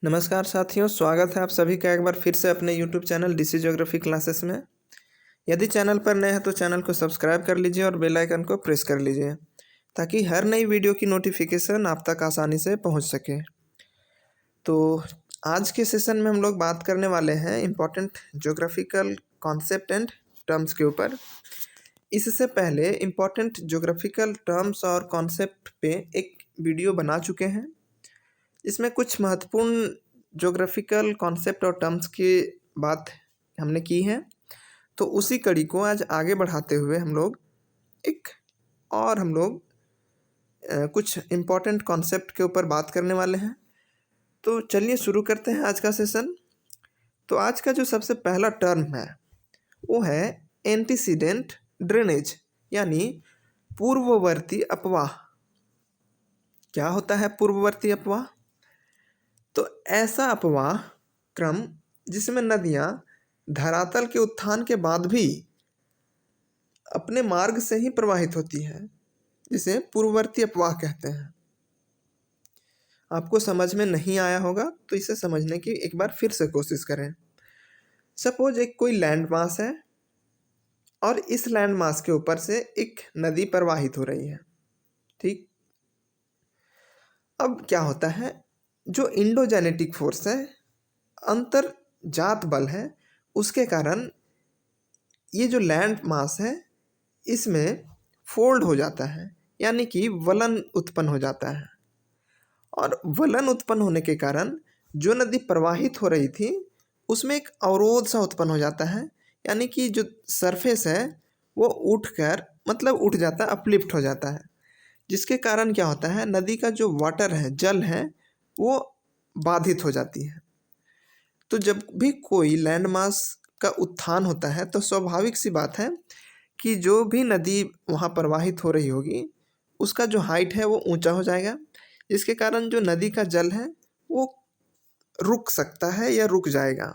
नमस्कार साथियों, स्वागत है आप सभी का एक बार फिर से अपने YouTube channel DC geography classes में। यदि चैनल पर नए हैं तो चैनल को सब्सक्राइब कर लीजिए और बेल आइकन को प्रेस कर लीजिए ताकि हर नई वीडियो की नोटिफिकेशन आप तक आसानी से पहुंच सके। तो आज के सेशन में हम लोग बात करने वाले हैं important geographical concept and terms के ऊपर। इससे पहले इम्पोर्टेंट ज्योग्राफिकल टर्म्स और कॉन्सेप्ट पे एक वीडियो बना चुके हैं। इसमें कुछ महत्वपूर्ण ज्योग्राफिकल कॉन्सेप्ट और टर्म्स की बात हमने की है, तो उसी कड़ी को आज आगे बढ़ाते हुए हम लोग कुछ इम्पोर्टेंट कॉन्सेप्ट के ऊपर बात करने वाले हैं। तो चलिए शुरू करते हैं आज का सेशन। तो आज का जो सबसे पहला टर्म है वो है एंटीसीडेंट ड्रेनेज, यानी पूर्ववर्ती अपवाह। क्या होता है पूर्ववर्ती अपवाह? तो ऐसा अपवाह क्रम जिसमें नदियां धरातल के उत्थान के बाद भी अपने मार्ग से ही प्रवाहित होती हैं, जिसे पूर्ववर्ती अपवाह कहते हैं। आपको समझ में नहीं आया होगा तो इसे समझने की एक बार फिर से कोशिश करें। सपोज एक कोई लैंड मास है और इस लैंड मास के ऊपर से एक नदी प्रवाहित हो रही है, ठीक। अब क्या होता है, जो इंडोजेनेटिक फोर्स है, अंतर जात बल है, उसके कारण ये जो लैंड मास है इसमें फोल्ड हो जाता है, यानी कि वलन उत्पन्न हो जाता है। और वलन उत्पन्न होने के कारण जो नदी प्रवाहित हो रही थी उसमें एक अवरोध सा उत्पन्न हो जाता है, यानी कि जो सरफेस है वो उठ जाता है, अपलिफ्ट हो जाता है, जिसके कारण क्या होता है, नदी का जो वाटर है, जल है, वो बाधित हो जाती है। तो जब भी कोई लैंड मास का उत्थान होता है तो स्वाभाविक सी बात है कि जो भी नदी वहाँ प्रवाहित हो रही होगी उसका जो हाइट है वो ऊंचा हो जाएगा, जिसके कारण जो नदी का जल है वो रुक सकता है या रुक जाएगा।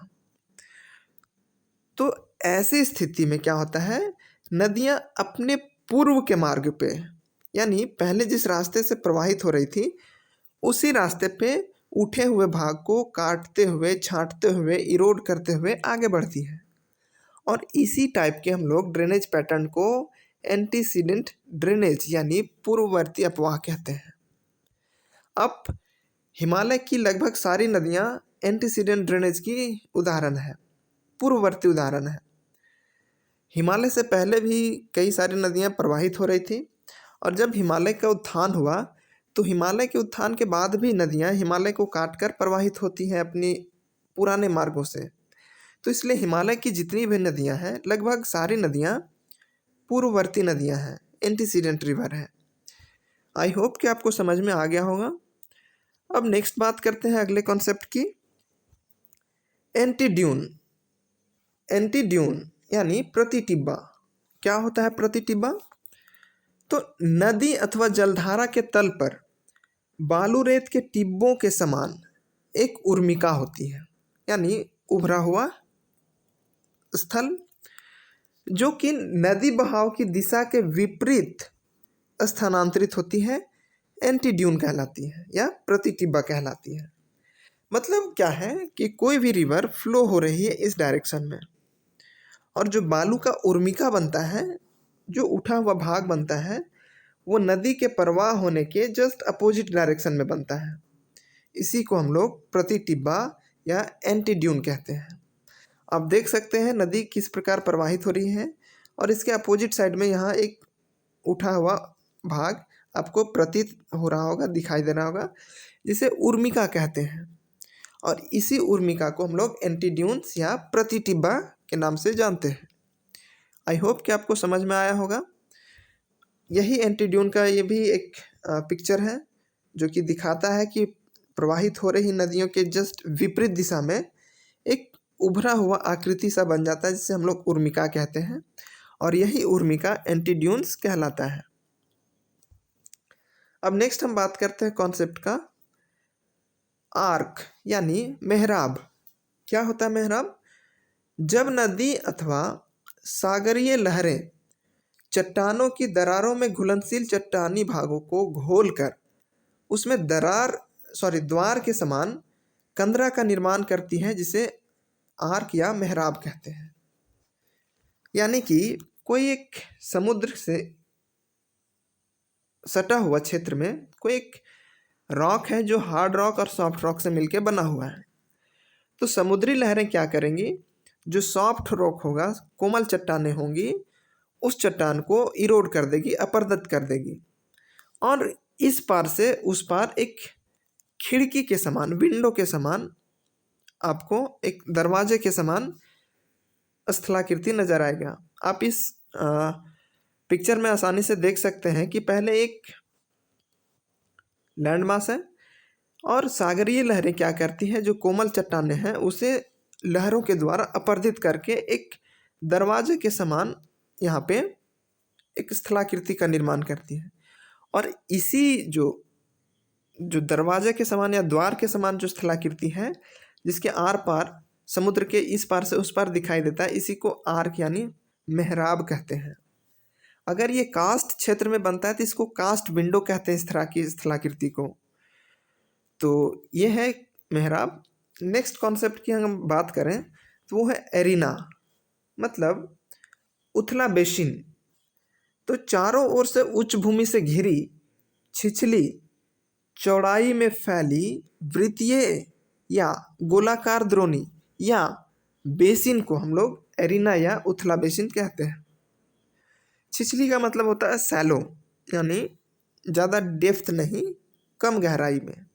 तो ऐसी स्थिति में क्या होता है, नदियाँ अपने पूर्व के मार्ग पे, यानी पहले जिस रास्ते से प्रवाहित हो रही थी उसी रास्ते पे उठे हुए भाग को काटते हुए, छांटते हुए, इरोड करते हुए आगे बढ़ती है। और इसी टाइप के हम लोग ड्रेनेज पैटर्न को एंटीसीडेंट ड्रेनेज यानी पूर्ववर्ती अपवाह कहते हैं। अब हिमालय की लगभग सारी नदियां एंटीसीडेंट ड्रेनेज की उदाहरण है, पूर्ववर्ती उदाहरण है। हिमालय से पहले भी कई सारी नदियां प्रवाहित हो रही थी, और जब हिमालय का उत्थान हुआ तो हिमालय के उत्थान के बाद भी नदियां हिमालय को काटकर प्रवाहित होती हैं अपनी पुराने मार्गों से। तो इसलिए हिमालय की जितनी भी नदियां हैं, लगभग सारी नदियां पूर्ववर्ती नदियां हैं, एंटीसीडेंट रिवर है। आई होप कि आपको समझ में आ गया होगा। अब नेक्स्ट बात करते हैं अगले कॉन्सेप्ट की, एंटीड्यून। एंटीड्यून यानी प्रतिटिब्बा। क्या होता है प्रतिटिब्बा? तो नदी अथवा जलधारा के तल पर बालू रेत के टिब्बों के समान एक उर्मिका होती है, यानी उभरा हुआ स्थल, जो कि नदी बहाव की दिशा के विपरीत स्थानांतरित होती है, एंटीड्यून कहलाती है या प्रतिटिब्बा कहलाती है। मतलब क्या है कि कोई भी रिवर फ्लो हो रही है इस डायरेक्शन में, और जो बालू का उर्मिका बनता है, जो उठा हुआ भाग बनता है, वो नदी के प्रवाह होने के जस्ट अपोजिट डायरेक्शन में बनता है। इसी को हम लोग प्रतिटिब्बा या एंटीड्यून कहते हैं। आप देख सकते हैं नदी किस प्रकार प्रवाहित हो रही है, और इसके अपोजिट साइड में यहाँ एक उठा हुआ भाग आपको प्रतीत हो रहा होगा, दिखाई दे रहा होगा, जिसे उर्मिका कहते हैं। और इसी उर्मिका को हम लोग एंटीड्यून्स या प्रतिटिब्बा के नाम से जानते हैं। आई होप कि आपको समझ में आया होगा। यही एंटीड्यून का ये भी एक पिक्चर है जो कि दिखाता है कि प्रवाहित हो रही नदियों के जस्ट विपरीत दिशा में एक उभरा हुआ आकृति सा बन जाता है, जिसे हम लोग उर्मिका कहते हैं, और यही उर्मिका एंटीड्यून्स कहलाता है। अब नेक्स्ट हम बात करते हैं कॉन्सेप्ट का, आर्क यानी मेहराब। क्या होता है मेहराब? जब नदी अथवा सागरीय लहरें चट्टानों की दरारों में घुलनशील चट्टानी भागों को घोलकर उसमें द्वार के समान कंदरा का निर्माण करती है, जिसे आर्क या मेहराब कहते हैं। यानी कि कोई एक समुद्र से सटा हुआ क्षेत्र में कोई एक रॉक है जो हार्ड रॉक और सॉफ्ट रॉक से मिलकर बना हुआ है। तो समुद्री लहरें क्या करेंगी, जो सॉफ्ट रॉक होगा, कोमल चट्टानें होंगी, उस चट्टान को इरोड कर देगी, अपरदत कर देगी, और इस पार से उस पार एक खिड़की के समान, विंडो के समान, आपको एक दरवाजे के समान स्थलाकृति नजर आएगा। आप इस पिक्चर में आसानी से देख सकते हैं कि पहले एक लैंडमास है और सागरीय लहरें क्या करती हैं, जो कोमल चट्टानें हैं उसे लहरों के द्वारा अपरदित करके एक दरवाजे के समान यहाँ पे एक स्थलाकृति का निर्माण करती है। और इसी जो दरवाजे के समान या द्वार के समान जो स्थलाकृति है, जिसके आर पार समुद्र के इस पार से उस पार दिखाई देता है, इसी को आर्क यानी मेहराब कहते हैं। अगर ये कास्ट क्षेत्र में बनता है तो इसको कास्ट विंडो कहते हैं, इस तरह की स्थलाकृति को। तो ये है मेहराब। नेक्स्ट कॉन्सेप्ट की हम बात करें तो वो है एरिना, मतलब उथला बेसिन। तो चारों ओर से उच्च भूमि से घिरी, छिछली, चौड़ाई में फैली वृत्तीय या गोलाकार द्रोणी या बेसिन को हम लोग एरिना या उथला बेसिन कहते हैं। छिछली का मतलब होता है सैलो, यानी ज़्यादा डेप्थ नहीं, कम गहराई में।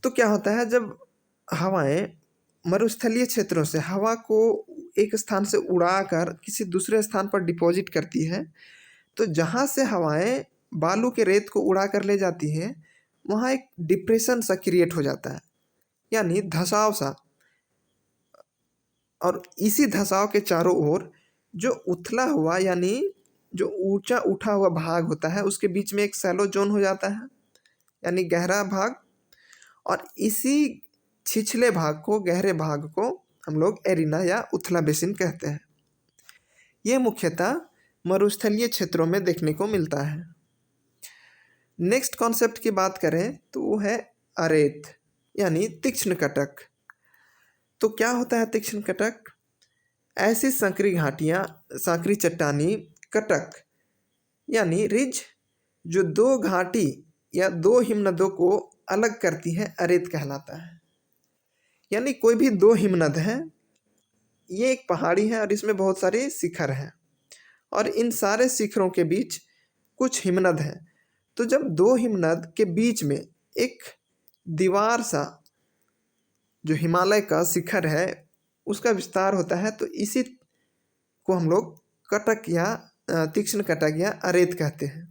तो क्या होता है, जब हवाएं मरुस्थलीय क्षेत्रों से हवा को एक स्थान से उड़ाकर किसी दूसरे स्थान पर डिपॉजिट करती है, तो जहाँ से हवाएं बालू के रेत को उड़ा कर ले जाती हैं, वहाँ एक डिप्रेशन सा क्रिएट हो जाता है, यानी धंसाव सा। और इसी धंसाव के चारों ओर जो उथला हुआ यानी जो ऊंचा उठा हुआ भाग होता है, उसके बीच में एक सैलो जोन हो जाता है, यानी गहरा भाग। और इसी छिछले भाग को, गहरे भाग को हम लोग एरिना या उथला बेसिन कहते हैं। ये मुख्यतः मरुस्थलीय क्षेत्रों में देखने को मिलता है। नेक्स्ट कॉन्सेप्ट की बात करें तो वो है अरेत, यानी तीक्ष्ण कटक। तो क्या होता है तीक्ष्ण कटक? ऐसी संकरी घाटियाँ, सांकरी चट्टानी कटक यानी रिज, जो दो घाटी या दो हिमनदों को अलग करती है, अरेत कहलाता है। यानी कोई भी दो हिमनद हैं, ये एक पहाड़ी है और इसमें बहुत सारे शिखर हैं, और इन सारे शिखरों के बीच कुछ हिमनद हैं। तो जब दो हिमनद के बीच में एक दीवार सा, जो हिमालय का शिखर है, उसका विस्तार होता है, तो इसी को हम लोग कटक या तीक्ष्ण कटक या अरेत कहते हैं।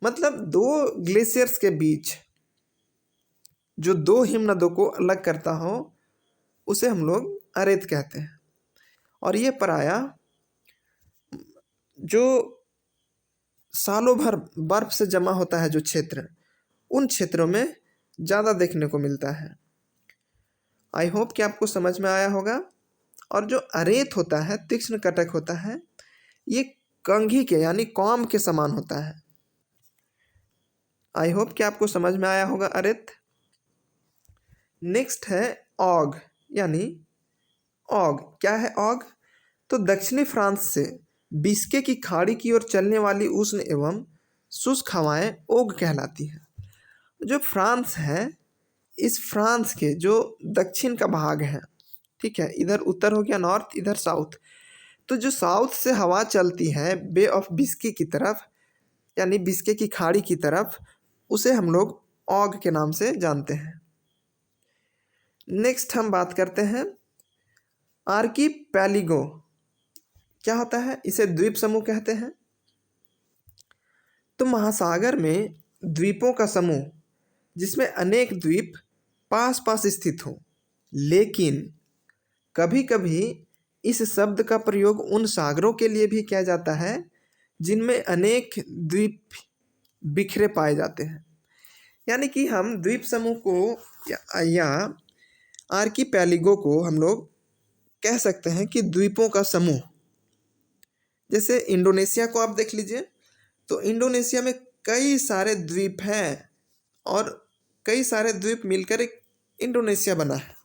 मतलब दो ग्लेशियर्स के बीच जो दो हिमनदों को अलग करता हो, उसे हम लोग अरेत कहते हैं। और ये प्रायः जो सालों भर बर्फ से जमा होता है जो क्षेत्र, उन क्षेत्रों में ज़्यादा देखने को मिलता है। आई होप कि आपको समझ में आया होगा। और जो अरेत होता है, तीक्ष्ण कटक होता है, ये कंघी के यानी कॉम के समान होता है। आई होप कि आपको समझ में आया होगा अरेत। नेक्स्ट है ऑग, यानी ऑग। क्या है ऑग? तो दक्षिणी फ्रांस से बिस्के की खाड़ी की ओर चलने वाली उष्ण एवं शुष्क हवाएं ओग कहलाती हैं। जो फ्रांस है, इस फ्रांस के जो दक्षिण का भाग है, ठीक है, इधर उत्तर हो गया नॉर्थ, इधर साउथ। तो जो साउथ से हवा चलती है बे ऑफ बिस्के की तरफ, यानी बिस्के की खाड़ी की तरफ, उसे हम लोग ऑग के नाम से जानते हैं। नेक्स्ट हम बात करते हैं आर्कीपेलिगो। क्या होता है? इसे द्वीप समूह कहते हैं। तो महासागर में द्वीपों का समूह, जिसमें अनेक द्वीप पास पास स्थित हो। लेकिन कभी कभी इस शब्द का प्रयोग उन सागरों के लिए भी किया जाता है जिनमें अनेक द्वीप बिखरे पाए जाते हैं। यानी कि हम द्वीप समूह को या आर्कीपेलिगो को हम लोग कह सकते हैं कि द्वीपों का समूह। जैसे इंडोनेशिया को आप देख लीजिए, तो इंडोनेशिया में कई सारे द्वीप हैं और कई सारे द्वीप मिलकर एक इंडोनेशिया बना है।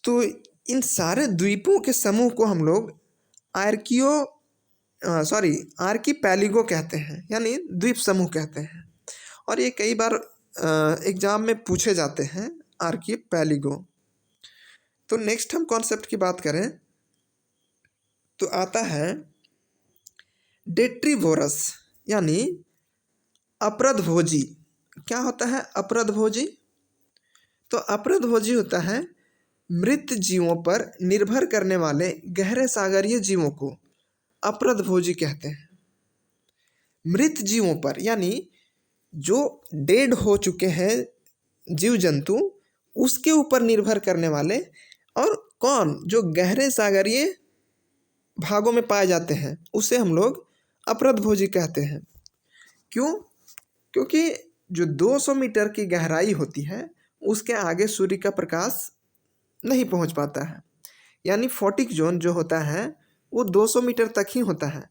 तो इन सारे द्वीपों के समूह को हम लोग आर्कियो आर्कीपेलिगो कहते हैं, यानी द्वीप समूह कहते हैं। और ये कई बार एग्जाम में पूछे जाते हैं, आर्कीपेलिगो। तो नेक्स्ट हम कॉन्सेप्ट की बात करें तो आता है डेट्रीवोरस, यानी अपरदभोजी। क्या होता है अपरदभोजी? तो अपरदभोजी होता है मृत जीवों पर निर्भर करने वाले गहरे सागरीय जीवों को अपरदभोजी कहते हैं। मृत जीवों पर, यानी जो डेड हो चुके हैं जीव जंतु, उसके ऊपर निर्भर करने वाले, और कौन, जो गहरे सागरीय भागों में पाए जाते हैं, उसे हम लोग अपरदभोजी कहते हैं। क्यों? क्योंकि जो 200 मीटर की गहराई होती है उसके आगे सूर्य का प्रकाश नहीं पहुंच पाता है, यानी फोटिक जोन जो होता है वो 200 मीटर तक ही होता है।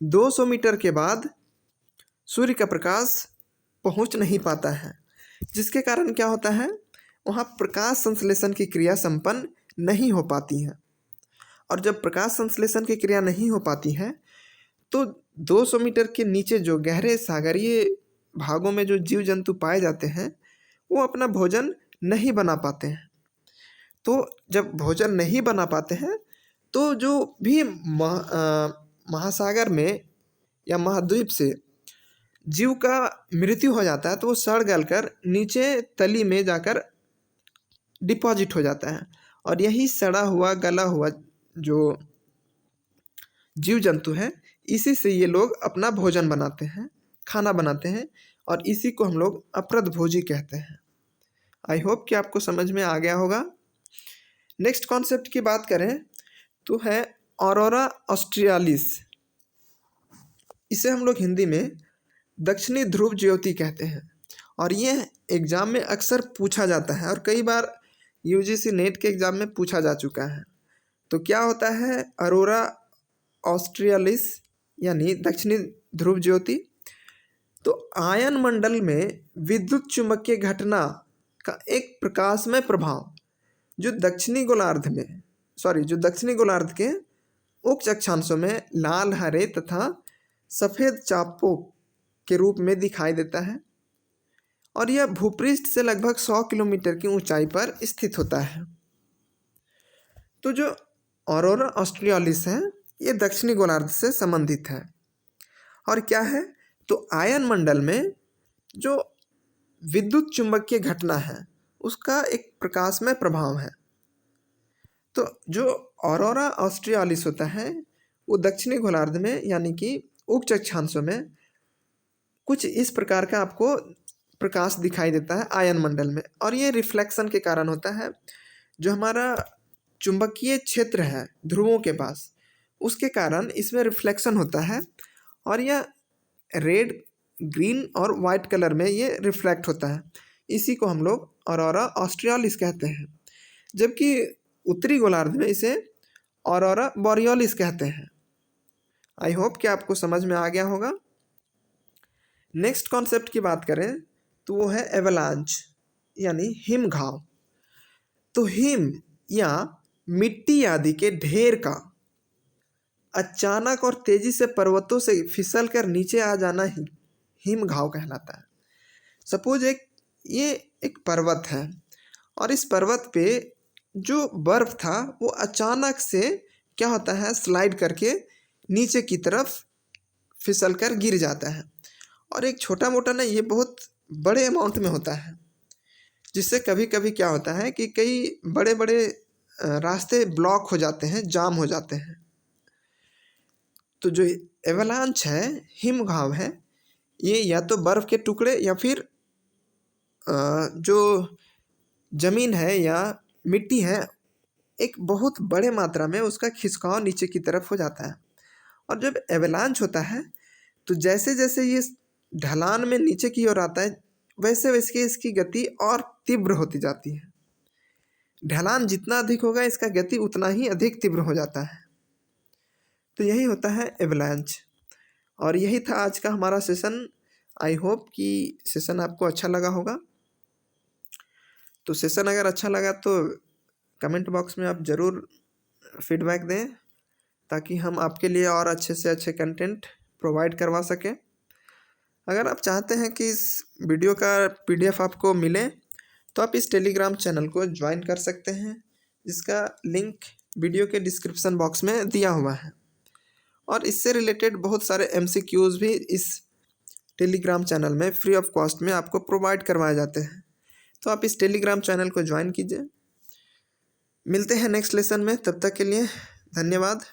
200 मीटर के बाद सूर्य का प्रकाश पहुंच नहीं पाता है, जिसके कारण क्या होता है, वहाँ प्रकाश संश्लेषण की क्रिया संपन्न नहीं हो पाती है। और जब प्रकाश संश्लेषण की क्रिया नहीं हो पाती है तो 200 मीटर के नीचे जो गहरे सागरीय भागों में जो जीव जंतु पाए जाते हैं वो अपना भोजन नहीं बना पाते हैं। तो जब भोजन नहीं बना पाते हैं तो जो भी महासागर में या महाद्वीप से जीव का मृत्यु हो जाता है तो वो सड़ गल कर नीचे तली में जाकर डिपॉजिट हो जाता है। और यही सड़ा हुआ गला हुआ जो जीव जंतु है, इसी से ये लोग अपना भोजन बनाते हैं, खाना बनाते हैं, और इसी को हम लोग अपरदभोजी कहते हैं। आई होप कि आपको समझ में आ गया होगा। नेक्स्ट कॉन्सेप्ट की बात करें तो है ऑरोरा ऑस्ट्रियालिस। इसे हम लोग हिंदी में दक्षिणी ध्रुव ज्योति कहते हैं, और ये एग्ज़ाम में अक्सर पूछा जाता है और कई बार यूजीसी नेट के एग्ज़ाम में पूछा जा चुका है। तो क्या होता है अरोरा ऑस्ट्रियालिस, यानी दक्षिणी ध्रुव ज्योति? तो आयन मंडल में विद्युत चुंबकीय घटना का एक प्रकाशमय प्रभाव जो दक्षिणी गोलार्ध के उच्च अक्षांशों में लाल, हरे तथा सफ़ेद चापों के रूप में दिखाई देता है, और यह भूपृष्ठ से लगभग 100 किलोमीटर की ऊंचाई पर स्थित होता है। तो जो ऑरोरा ऑस्ट्रियालिस है ये दक्षिणी गोलार्ध से संबंधित है। और क्या है, तो आयन मंडल में जो विद्युत चुंबकीय घटना है उसका एक प्रकाशमय प्रभाव है। तो जो ऑरोरा ऑस्ट्रियालिस होता है वो दक्षिणी गोलार्ध में, यानी कि उच्च अक्षांशों में कुछ इस प्रकार का आपको प्रकाश दिखाई देता है आयन मंडल में, और ये रिफ्लेक्शन के कारण होता है। जो हमारा चुंबकीय क्षेत्र है ध्रुवों के पास, उसके कारण इसमें रिफ्लेक्शन होता है, और यह रेड, ग्रीन और वाइट कलर में ये रिफ्लेक्ट होता है। इसी को हम लोग ऑरोरा ऑस्ट्रियालिस कहते हैं। जबकि उत्तरी गोलार्ध में इसे ऑरोरा बोरियोलिस कहते हैं। आई होप कि आपको समझ में आ गया होगा। नेक्स्ट कॉन्सेप्ट की बात करें तो वो है एवलांच, यानी हिमघाव। तो हिम या मिट्टी आदि के ढेर का अचानक और तेजी से पर्वतों से फिसल कर नीचे आ जाना ही हिमघाव कहलाता है। सपोज ये एक पर्वत है, और इस पर्वत पे जो बर्फ था वो अचानक से क्या होता है, स्लाइड करके नीचे की तरफ फिसल कर गिर जाता है। और एक छोटा मोटा नहीं, ये बहुत बड़े अमाउंट में होता है, जिससे कभी कभी क्या होता है कि कई बड़े बड़े रास्ते ब्लॉक हो जाते हैं, जाम हो जाते हैं। तो जो एवलांच है, हिमघाव है, ये या तो बर्फ़ के टुकड़े या फिर जो ज़मीन है या मिट्टी है, एक बहुत बड़े मात्रा में उसका खिसकाव नीचे की तरफ हो जाता है। और जब एवलांच होता है तो जैसे जैसे ये ढलान में नीचे की ओर आता है वैसे वैसे इसकी गति और तीव्र होती जाती है। ढलान जितना अधिक होगा इसका गति उतना ही अधिक तीव्र हो जाता है। तो यही होता है एवलांच। और यही था आज का हमारा सेशन। आई होप कि सेशन आपको अच्छा लगा होगा। तो सेशन अगर अच्छा लगा तो कमेंट बॉक्स में आप ज़रूर फीडबैक दें, ताकि हम आपके लिए और अच्छे से अच्छे कंटेंट प्रोवाइड करवा सकें। अगर आप चाहते हैं कि इस वीडियो का PDF आपको मिले, तो आप इस टेलीग्राम चैनल को ज्वाइन कर सकते हैं, जिसका लिंक वीडियो के डिस्क्रिप्शन बॉक्स में दिया हुआ है। और इससे रिलेटेड बहुत सारे MCQs भी इस टेलीग्राम चैनल में फ्री ऑफ कॉस्ट में आपको प्रोवाइड करवाए जाते हैं। तो आप इस टेलीग्राम चैनल को ज्वाइन कीजिए। मिलते हैं नेक्स्ट लेसन में, तब तक के लिए धन्यवाद।